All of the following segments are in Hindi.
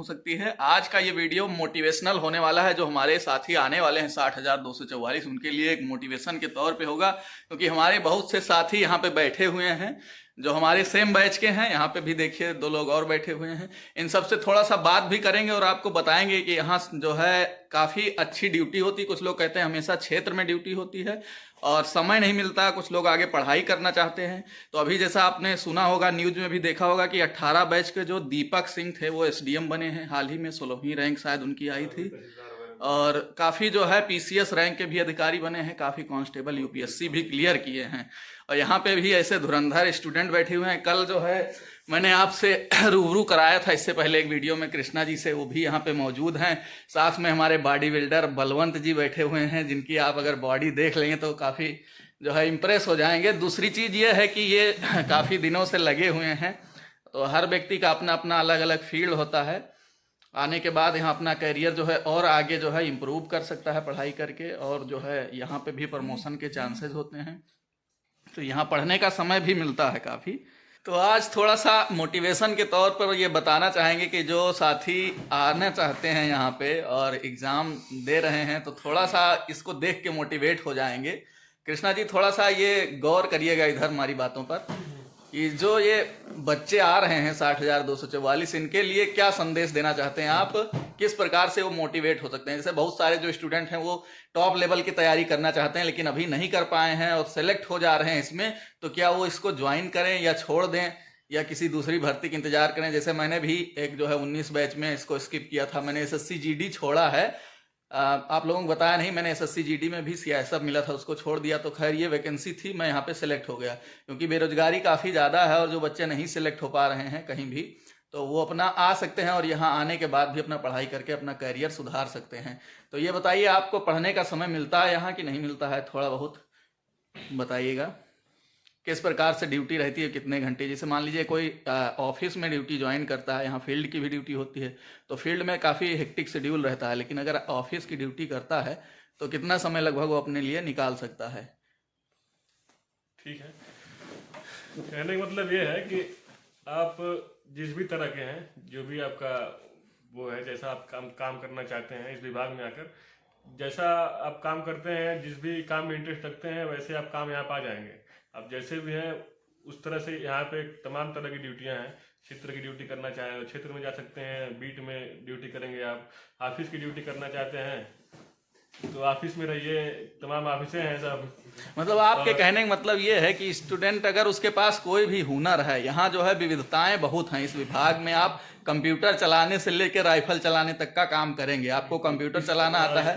हो सकती है। आज का ये वीडियो मोटिवेशनल होने वाला है। जो हमारे साथी आने वाले हैं 60,244 उनके लिए एक मोटिवेशन के तौर पे होगा, क्योंकि हमारे बहुत से साथी यहाँ पे बैठे हुए हैं जो हमारे सेम बैच के हैं। यहाँ पे भी देखिए 2 लोग और बैठे हुए हैं। इन सबसे थोड़ा सा बात भी करेंगे और आपको बताएंगे कि यहाँ जो है काफ़ी अच्छी ड्यूटी होती है। कुछ लोग कहते हैं हमेशा क्षेत्र में ड्यूटी होती है और समय नहीं मिलता, कुछ लोग आगे पढ़ाई करना चाहते हैं। तो अभी जैसा आपने सुना होगा, न्यूज में भी देखा होगा कि 18 बैच के जो दीपक सिंह थे वो एसडीएम बने हैं। हाल ही में 16वीं रैंक शायद उनकी आई थी। और काफ़ी जो है पीसीएस रैंक के भी अधिकारी बने हैं, काफ़ी कांस्टेबल यूपीएससी भी क्लियर किए हैं। और यहाँ पे भी ऐसे धुरंधर स्टूडेंट बैठे हुए हैं। कल जो है मैंने आपसे रूबरू कराया था इससे पहले एक वीडियो में कृष्णा जी से, वो भी यहाँ पे मौजूद हैं। साथ में हमारे बॉडी बिल्डर बलवंत जी बैठे हुए हैं, जिनकी आप अगर बॉडी देख लेंगे तो काफ़ी जो है इम्प्रेस हो जाएंगे। दूसरी चीज़ ये है कि ये काफ़ी दिनों से लगे हुए हैं, तो हर व्यक्ति का अपना अपना अलग अलग फील्ड होता है। आने के बाद यहाँ अपना करियर जो है और आगे जो है इम्प्रूव कर सकता है पढ़ाई करके, और जो है यहाँ पे भी प्रमोशन के चांसेस होते हैं। तो यहाँ पढ़ने का समय भी मिलता है काफ़ी। तो आज थोड़ा सा मोटिवेशन के तौर पर ये बताना चाहेंगे कि जो साथी आना चाहते हैं यहाँ पे और एग्ज़ाम दे रहे हैं, तो थोड़ा सा इसको देख के मोटिवेट हो जाएंगे। कृष्णा जी थोड़ा सा ये गौर करिएगा इधर हमारी बातों पर, कि जो ये बच्चे आ रहे हैं 60,244, इनके लिए क्या संदेश देना चाहते हैं आप? किस प्रकार से वो मोटिवेट हो सकते हैं? जैसे बहुत सारे जो स्टूडेंट हैं वो टॉप लेवल की तैयारी करना चाहते हैं लेकिन अभी नहीं कर पाए हैं और सेलेक्ट हो जा रहे हैं इसमें, तो क्या वो इसको ज्वाइन करें या छोड़ दें या किसी दूसरी भर्ती का इंतजार करें? जैसे मैंने भी एक जो है 19 बैच में इसको स्किप किया था, मैंने एसएससी जीडी छोड़ा है। आप लोगों को बताया नहीं, मैंने एसएससी जीडी में भी सीआईएसएफ मिला था, उसको छोड़ दिया। तो खैर ये वैकेंसी थी, मैं यहाँ पे सेलेक्ट हो गया, क्योंकि बेरोजगारी काफ़ी ज़्यादा है और जो बच्चे नहीं सेलेक्ट हो पा रहे हैं कहीं भी, तो वो अपना आ सकते हैं और यहाँ आने के बाद भी अपना पढ़ाई करके अपना करियर सुधार सकते हैं। तो ये बताइए, आपको पढ़ने का समय मिलता है यहाँ कि नहीं मिलता है? थोड़ा बहुत बताइएगा। किस प्रकार से ड्यूटी रहती है, कितने घंटे? जैसे मान लीजिए कोई ऑफिस में ड्यूटी ज्वाइन करता है, यहाँ फील्ड की भी ड्यूटी होती है, तो फील्ड में काफ़ी हेक्टिक शेड्यूल रहता है, लेकिन अगर ऑफिस की ड्यूटी करता है तो कितना समय लगभग वो अपने लिए निकाल सकता है? ठीक है, कहने का मतलब ये है कि आप जिस भी तरह के हैं, जो भी आपका वो है, जैसा आप काम करना चाहते हैं इस विभाग में आकर, जैसा आप काम करते हैं, जिस भी काम में इंटरेस्ट रखते हैं, वैसे आप काम यहाँ पर आ जाएंगे। आप जैसे भी हैं उस तरह से यहाँ पे तमाम तरह की ड्यूटियाँ हैं। क्षेत्र की ड्यूटी करना चाहें तो क्षेत्र में जा सकते हैं, बीट में ड्यूटी करेंगे। आप ऑफिस की ड्यूटी करना चाहते हैं तो ऑफिस में रहिए, तमाम ऑफिसें हैं सब। मतलब आपके कहने का मतलब ये है कि स्टूडेंट अगर उसके पास कोई भी हुनर है, यहाँ जो है विविधताएं बहुत हैं इस विभाग में। आप कंप्यूटर चलाने से लेकर राइफल चलाने तक का काम करेंगे। आपको कंप्यूटर चलाना आता है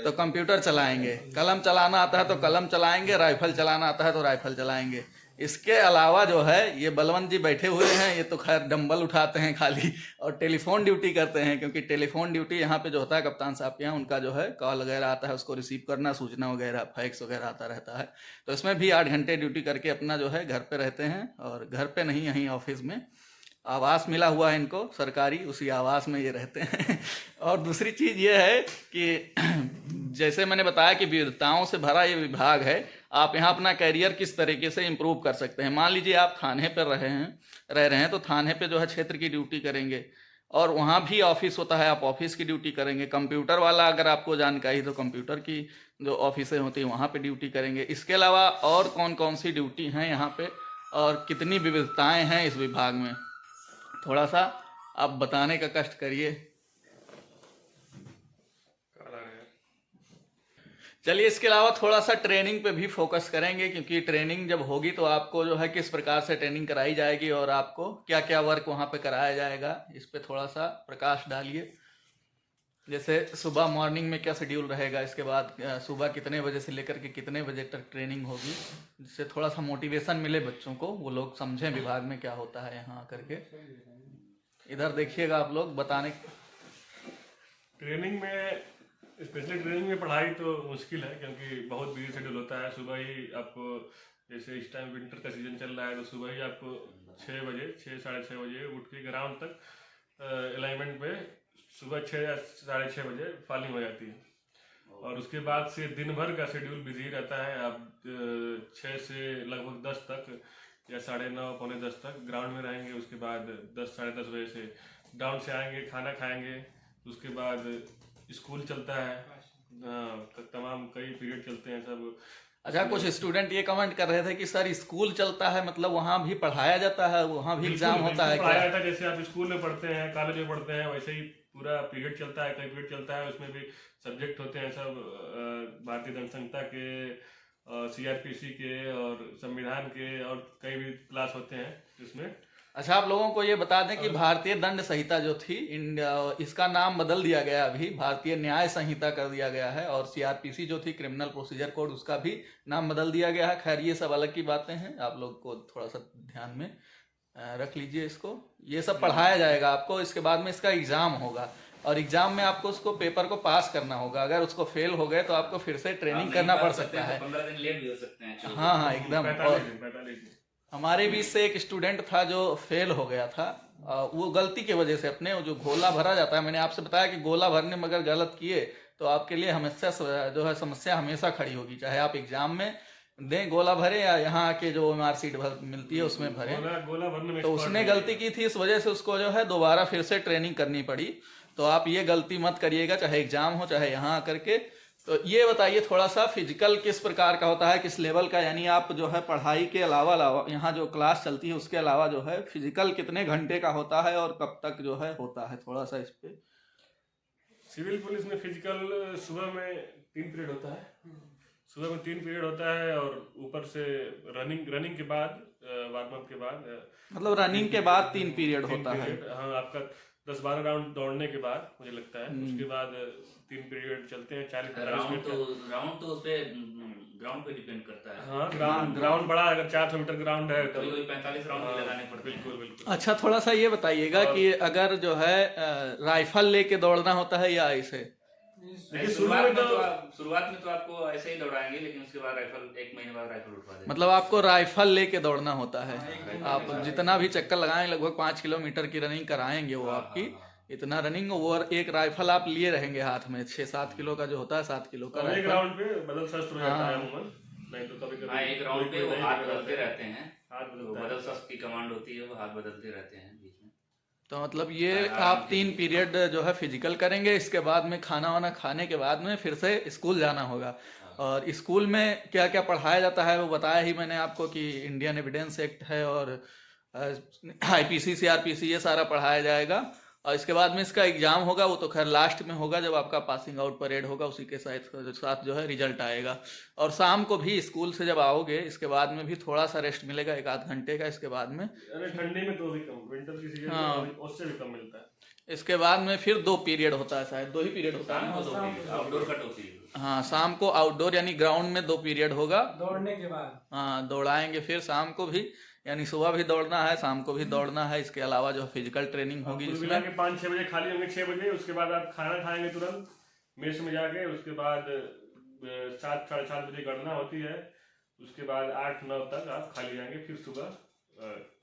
तो कंप्यूटर चलाएंगे, कलम चलाना आता है तो कलम चलाएंगे, राइफल चलाना आता है तो राइफल चलाएंगे। इसके अलावा जो है ये बलवंत जी बैठे हुए हैं, ये तो खैर डंबल उठाते हैं खाली और टेलीफोन ड्यूटी करते हैं, क्योंकि टेलीफोन ड्यूटी यहाँ पे जो होता है कप्तान साहब के यहाँ, उनका जो है कॉल वगैरह आता है, उसको रिसीव करना, सूचना वगैरह फैक्स वगैरह आता रहता है। तो इसमें भी 8 घंटे ड्यूटी करके अपना जो है घर पे रहते हैं, और घर पे नहीं, यहीं ऑफिस में आवास मिला हुआ है इनको सरकारी, उसी आवास में ये रहते हैं। और दूसरी चीज़ ये है कि जैसे मैंने बताया कि विविधताओं से भरा ये विभाग है। आप यहाँ अपना करियर किस तरीके से इम्प्रूव कर सकते हैं? मान लीजिए आप थाने पर रह रहे हैं तो थाने पे जो है क्षेत्र की ड्यूटी करेंगे, और वहाँ भी ऑफिस होता है, आप ऑफिस की ड्यूटी करेंगे। कंप्यूटर वाला अगर आपको जानकारी तो कंप्यूटर की जो ऑफिसें होती हैं वहाँ पे ड्यूटी करेंगे। इसके अलावा और कौन कौन सी ड्यूटी हैं यहाँ पे और कितनी विविधताएँ हैं इस विभाग में, थोड़ा सा आप बताने का कष्ट करिए। चलिए, इसके अलावा थोड़ा सा ट्रेनिंग पे भी फोकस करेंगे, क्योंकि ट्रेनिंग जब होगी तो आपको जो है किस प्रकार से ट्रेनिंग कराई जाएगी और आपको क्या क्या वर्क वहाँ पे कराया जाएगा, इस पे थोड़ा सा प्रकाश डालिए। जैसे सुबह मॉर्निंग में क्या शेड्यूल रहेगा, इसके बाद सुबह कितने बजे से लेकर के कितने बजे तक ट्रेनिंग होगी, जिससे थोड़ा सा मोटिवेशन मिले बच्चों को, वो लोग समझें विभाग में क्या होता है यहाँ आकर के। इधर देखिएगा आप लोग बताने। ट्रेनिंग में, स्पेशली ट्रेनिंग में पढ़ाई तो मुश्किल है, क्योंकि बहुत बिजी शेड्यूल होता है। सुबह ही आपको, जैसे इस टाइम विंटर का सीजन चल रहा है, तो सुबह ही आपको 6 बजे, 6-6:30 बजे उठ के ग्राउंड तक अलाइनमेंट पे सुबह 6 या 6:30 बजे फॉलिंग हो जाती है। और उसके बाद से दिन भर का शेड्यूल बिजी रहता है। आप 6 से लगभग 10 तक या 9:30 पौने 10 तक ग्राउंड में रहेंगे। उसके बाद 10 साढ़े 10 बजे से ग्राउंड से आएंगे, खाना खाएंगे, उसके बाद स्कूल चलता है, तमाम कई पीरियड चलते हैं सब। अच्छा, कुछ स्टूडेंट ये कमेंट कर रहे थे कि सर स्कूल चलता है, मतलब वहाँ भी पढ़ाया जाता है, वहाँ भी एग्जाम होता है क्या? पढ़ाया जाता है, जैसे आप स्कूल में पढ़ते हैं, कॉलेज में पढ़ते हैं, वैसे ही पूरा पीरियड चलता है, कई पीरियड चलता है, उसमें भी सब्जेक्ट होते हैं सब, भारतीय जनसंघता के, CRPC के और संविधान के, और कई भी क्लास होते हैं इसमें। अच्छा, आप लोगों को ये बता दें कि भारतीय दंड संहिता जो थी, इसका नाम बदल दिया गया, अभी भारतीय न्याय संहिता कर दिया गया है, और CRPC जो थी क्रिमिनल प्रोसीजर कोड, उसका भी नाम बदल दिया गया है। खैर ये सब अलग की बातें हैं, आप लोग को थोड़ा सा ध्यान में रख लीजिए इसको। ये सब पढ़ाया जाएगा आपको, इसके बाद में इसका एग्जाम होगा, और एग्जाम में आपको उसको पेपर को पास करना होगा। अगर उसको फेल हो गए तो आपको फिर से ट्रेनिंग करना पड़ सकता है। 15 दिन लेट भी हो सकते हैं। हाँ हाँ एकदम। 45 दिन। हमारे बीच से एक स्टूडेंट था जो फेल हो गया था, वो गलती की वजह से, अपने जो गोला भरा जाता है, मैंने आपसे बताया कि गोला भरने में अगर गलत किए तो आपके लिए हमेशा जो है समस्या हमेशा खड़ी होगी, चाहे आप एग्जाम में दें गोला भरे या यहाँ आके जो मार्कशीट मिलती है उसमें भरे। गोला भरने में तो उसने गलती की थी, इस वजह से उसको जो है दोबारा फिर से ट्रेनिंग करनी पड़ी। तो आप ये गलती मत करिएगा, चाहे एग्जाम हो चाहे यहाँ आकर के। तो ये बताइए थोड़ा सा, फिजिकल किस प्रकार का होता है, किस लेवल का, यानी आप जो है पढ़ाई के अलावा यहाँ जो क्लास चलती है उसके अलावा जो है फिजिकल कितने घंटे का होता है और कब तक जो है होता है, थोड़ा सा इस पे। सिविल पुलिस में फिजिकल सुबह में 3 पीरियड होता है, सुबह में 3 पीरियड होता है, और ऊपर से रनिंग के बाद, वार्म अप के बाद, मतलब रनिंग के बाद 3 पीरियड होता है। हाँ, आपका 10-12 राउंड दौड़ने के बाद मुझे लगता है, उसके बाद 3 पीरियड चलते हैं, 40-45 मिनट। राउंड तो उस पे ग्राउंड पे डिपेंड करता है। हाँ, ग्राउंड बड़ा, अगर 400 मीटर ग्राउंड है तो 45 राउंड भी लगाने पड़ते हैं। बिल्कुल। अच्छा, थोड़ा सा ये बताइएगा कि अगर जो है राइफल लेके दौड़ना होता है या ऐसे? शुरुआत में तो आपको ऐसे ही दौड़ाएंगे, लेकिन उसके बाद राइफल 1 महीने बाद राइफल उठवा देंगे। मतलब आपको राइफल लेके दौड़ना होता है। आप जितना भी चक्कर लगाएं, लगभग 5 किलोमीटर की रनिंग कराएंगे वो आपकी, इतना रनिंग, और एक राइफल आप लिए रहेंगे हाथ में, 6-7 किलो का जो होता है, 7 किलो का एक राउंड पे बदल शस्त्र हो जाता है अमूमन, नहीं तो कभी एक राउंड पे वो हाथ बदलते रहते हैं, हाथ बदल शस्त्र की कमांड होती है, वो हाथ बदलते रहते हैं बीच में। तो मतलब ये आप 3 पीरियड जो है फिजिकल करेंगे, इसके बाद में खाना वाना खाने के बाद में फिर से स्कूल जाना होगा। और स्कूल में क्या क्या पढ़ाया जाता है वो बताया ही मैंने आपको कि इंडियन एविडेंस एक्ट है और IPC CRPC ये सारा पढ़ाया जाएगा। और इसके बाद में इसका एग्जाम होगा, वो तो खैर लास्ट में होगा जब आपका पासिंग आउट परेड होगा, उसी के साथ जो है रिजल्ट आएगा। और शाम को भी स्कूल से जब आओगे इसके बाद में भी थोड़ा सा रेस्ट मिलेगा, 1-8 घंटे का। इसके बाद में ठंडी में तो भी कम, विंटर की सीजन में उससे भी कम मिलता है। इसके बाद में फिर 2 पीरियड होता है, शायद 2 ही पीरियड होता है। आउटडोर कट होती है। हाँ, शाम को आउटडोर यानी ग्राउंड में 2 पीरियड होगा दौड़ने के बाद। हाँ, दौड़ाएंगे फिर शाम को भी, यानी सुबह भी दौड़ना है, शाम को भी दौड़ना है। इसके अलावा जो फिजिकल ट्रेनिंग होगी जिसमें 5-6 बजे खाली होंगे, 6 बजे उसके बाद आप खाना खाएंगे तुरंत मेस में जाके, उसके बाद 7-7:30 बजे गणना होती है, उसके बाद 8-9 तक आप खाली जाएंगे, फिर सुबह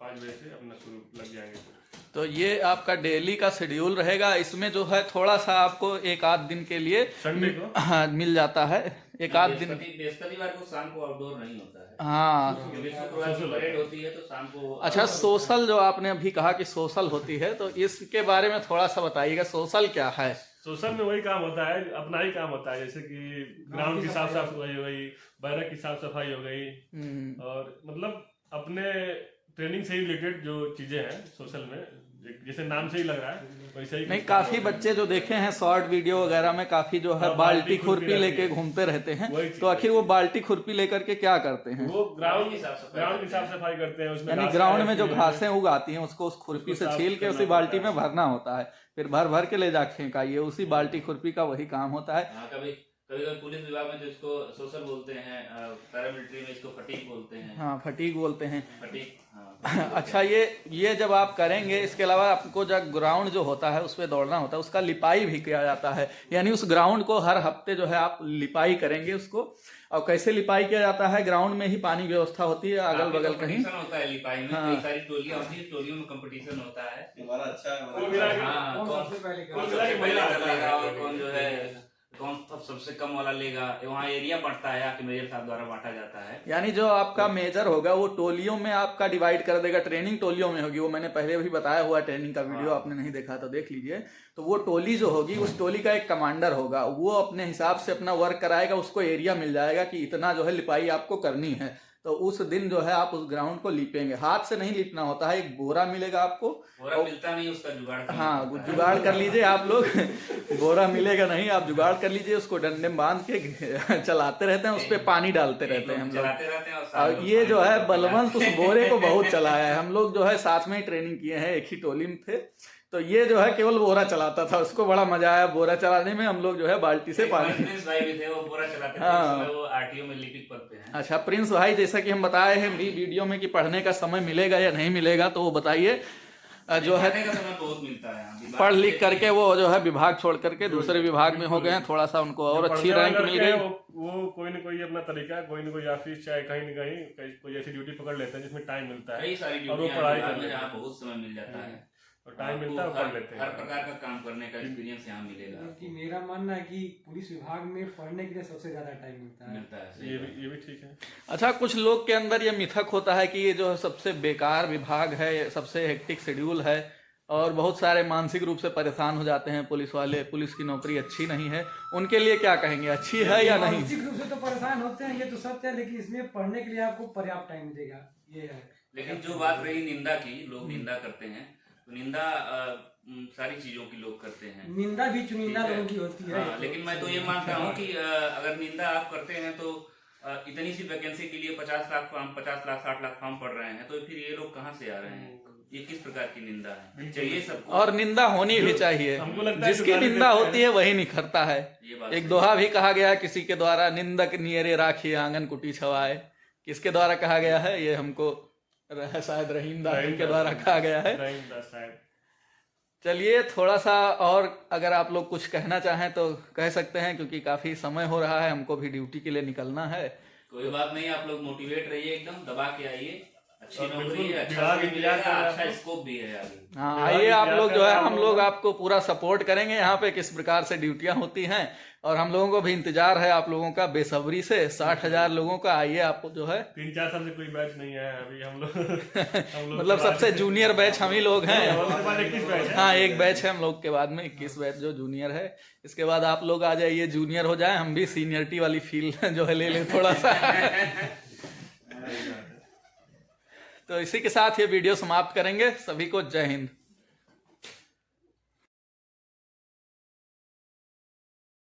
5 बजे से अपना शुरू लग जाएंगे। तो ये आपका डेली का शेड्यूल रहेगा। इसमें जो है थोड़ा सा आपको 1-8 दिन के लिए संडे को हाँ मिल जाता है, 1-8 दिन। बृहस्पतिवार को शाम को आउटडोर नहीं होता है। हाँ, परेड होती है तो शाम को। अच्छा, सोशल जो आपने अभी कहा कि सोशल होती है, तो इसके बारे में थोड़ा सा बताइएगा, सोशल क्या है? सोशल में वही काम होता है, अपना ही काम होता है, जैसे कि ग्राउंड की साफ सफाई हो गई, बैरक की साफ सफाई हो गई, और मतलब अपने ट्रेनिंग से ही रिलेटेड जो चीजें हैं सोशल में, जैसे नाम से ही लग रहा है वैसे ही। नहीं, काफी बच्चे जो देखे हैं शॉर्ट वीडियो वगैरह में, काफी जो है बाल्टी खुरपी लेके घूमते रहते हैं। तो आखिर वो बाल्टी खुरपी लेकर के क्या करते हैं? वो ग्राउंड की साफ सफाई करते हैं। उसमें यानी ग्राउंड में जो घासें उगाती हैं उसको उस खुरपी से छील के उसी बाल्टी में भरना होता है, फिर भर भर के ले जा फेंकाइए, उसी बाल्टी खुरपी का वही काम होता है। कभी पुलिस विभाग में जो इसको सोशल बोलते हैं, पैरामिलिट्री में इसको फटीग बोलते हैं। हाँ, फटीग बोलते हैं। फटीग, हाँ। अच्छा, ये जब आप करेंगे, इसके अलावा आपको जब ग्राउंड जो होता है उस पर दौड़ना होता है, उसका लिपाई भी किया जाता है। यानी उस ग्राउंड को हर हफ्ते जो है आप लिपाई करेंगे उसको। और कैसे लिपाई किया जाता है? ग्राउंड में ही पानी व्यवस्था होती है, अगल बगल कहीं होता है लिपाई में। हाँ। कई सारी टोलियां होती है, टोलियों में कंपटीशन होता है। अच्छा कौन जो है कौन सबसे कम वाला लेगा, वहाँ एरिया बढ़ता है कि मेजर साहब द्वारा बांटा जाता है। यानी जो आपका मेजर होगा वो टोलियों में आपका डिवाइड कर देगा, ट्रेनिंग टोलियों में होगी, वो मैंने पहले भी बताया हुआ, ट्रेनिंग का वीडियो आपने नहीं देखा तो देख लीजिए। तो वो टोली जो होगी, उस टोली का एक कमांडर होगा, वो अपने हिसाब से अपना वर्क कराएगा, उसको एरिया मिल जाएगा कि इतना जो है लिपाई आपको करनी है। तो उस दिन जो है आप उस ग्राउंड को लीपेंगे, हाथ से नहीं लीपना होता है, एक बोरा मिलेगा आपको, बोरा मिलता नहीं, उसका जुगाड़ करना हाँ पड़ता है। जुगाड़ कर लीजिए आप लोग बोरा मिलेगा नहीं, आप जुगाड़ कर लीजिए, उसको डंडे में बांध के चलाते रहते हैं, उस पर पानी डालते रहते हैं हम लोग। चलाते रहते हैं और सारे और लोग ये पानी जो है डालते हैं। बलवंत उस बोरे को बहुत चलाया है, हम लोग जो है साथ में ही ट्रेनिंग किए हैं, एक ही टोली में थे। तो ये जो है केवल बोरा चलाता था, उसको बड़ा मजा आया बोरा चलाने में। हम लोग जो है बाल्टी से पानी, प्रिंस भाई भी थे, वो बोरा चलाते थे, हाँ। इस समय वो आरटीओ में लिपिक पद पे हैं। अच्छा प्रिंस भाई, जैसा कि हम बताए हैं वीडियो में कि पढ़ने का समय मिलेगा या नहीं मिलेगा, तो वो बताइए। जो है पढ़ने का समय बहुत मिलता है, विभाग पढ़ लिख के- करके वो जो है विभाग छोड़ करके दूसरे विभाग में हो गए हैं, थोड़ा सा उनको और जो अच्छी पढ़ने रैंक वाले मिल लड़के गई। हैं, वो कोई न कोई अपना तरीका, कोई न कोई ऑफिस चाहे कहीं न कहीं कोई ऐसी ड्यूटी पकड़ लेते हैं जिसमें टाइम मिलता है कई सारी और वो ड्यूटियां पढ़ाई विभाग कर में लेते जहाँ हैं बहुत समय मिल जाता है और टाइम मिलता है वो आपको पढ़ लेते हर हैं। प्रकार का काम करने का एक्सपीरियंस यहाँ मिलेगा, कि मेरा मानना है कि पुलिस विभाग में पढ़ने के लिए सबसे ज्यादा टाइम मिलता है। मिलता है, सही ये बात। भी ठीक है। अच्छा, कुछ लोग के अंदर ये मिथक होता है कि ये जो सबसे बेकार विभाग है, सबसे हेक्टिक शेड्यूल है, और बहुत सारे मानसिक रूप से परेशान हो जाते हैं पुलिस वाले, पुलिस की नौकरी अच्छी नहीं है। उनके लिए क्या कहेंगे, अच्छी है या नहीं? मानसिक रूप से तो परेशान होते हैं, ये तो सत्य है, लेकिन इसमें पढ़ने के लिए आपको पर्याप्त टाइम मिलेगा, ये है। लेकिन जो बात रही निंदा की, लोग निंदा करते हैं, तो निंदा सारी चीजों की लोग करते हैं। निंदा भी चुनिंदा ठीक है। लोगों की होती है। हाँ, लेकिन मैं तो ये मानता हूँ कि अगर निंदा आप करते हैं तो इतनी सी वैकेंसी के लिए 50 लाख फॉर्म, 50 लाख 60 लाख फॉर्म पड़ रहे हैं, तो फिर ये लोग कहाँ से आ रहे हैं? ये किस प्रकार की निंदा है? चाहिए सबको। और निंदा होनी भी चाहिए, हमको लगता है जिसकी जो निंदा गाली होती है वही निखरता है। ये बात एक सही दोहा भी कहा गया है किसी के द्वारा, निंदक नियरे राखी आंगन कुटी छवाए। किसके द्वारा कहा गया है ये हमको शायद रहीम दास के द्वारा कहा गया है। रहीम दास साहब। चलिए थोड़ा सा और अगर आप लोग कुछ कहना चाहें तो कह सकते हैं, क्योंकि काफी समय हो रहा है, हमको भी ड्यूटी के लिए निकलना है। कोई बात नहीं, आप लोग मोटिवेट रहिए, एकदम दबा के आइए, अच्छी और नौकरी बिल्कुल है, अच्छा विभाग समय मिलेगा, इंतजार कर रहा है अच्छा आपको। स्कोप भी है आगे। हाँ विभाग आइए आप इंतजार लोग कर जो है, रहा हम होगा। लोग आपको पूरा सपोर्ट करेंगे यहाँ पे किस प्रकार से ड्यूटियां होती हैं, और हम लोगों को भी इंतजार है आप लोगों का बेसब्री से। 60,000 लोगों का आइए, आपको जो है 3-4 साल से कोई बैच नहीं है अभी हम लोग मतलब सबसे जूनियर बैच हम ही लोग हैं। हमारे पास 21 बैच है। हाँ एक बैच है हम लोग के बाद में, 21 बैच जो जूनियर है। इसके बाद आप लोग आ जाइए, जूनियर हो जाए, हम भी सीनियरिटी वाली फील जो है ले लें थोड़ा सा। तो इसी के साथ ये वीडियो समाप्त करेंगे। सभी को जय हिंद।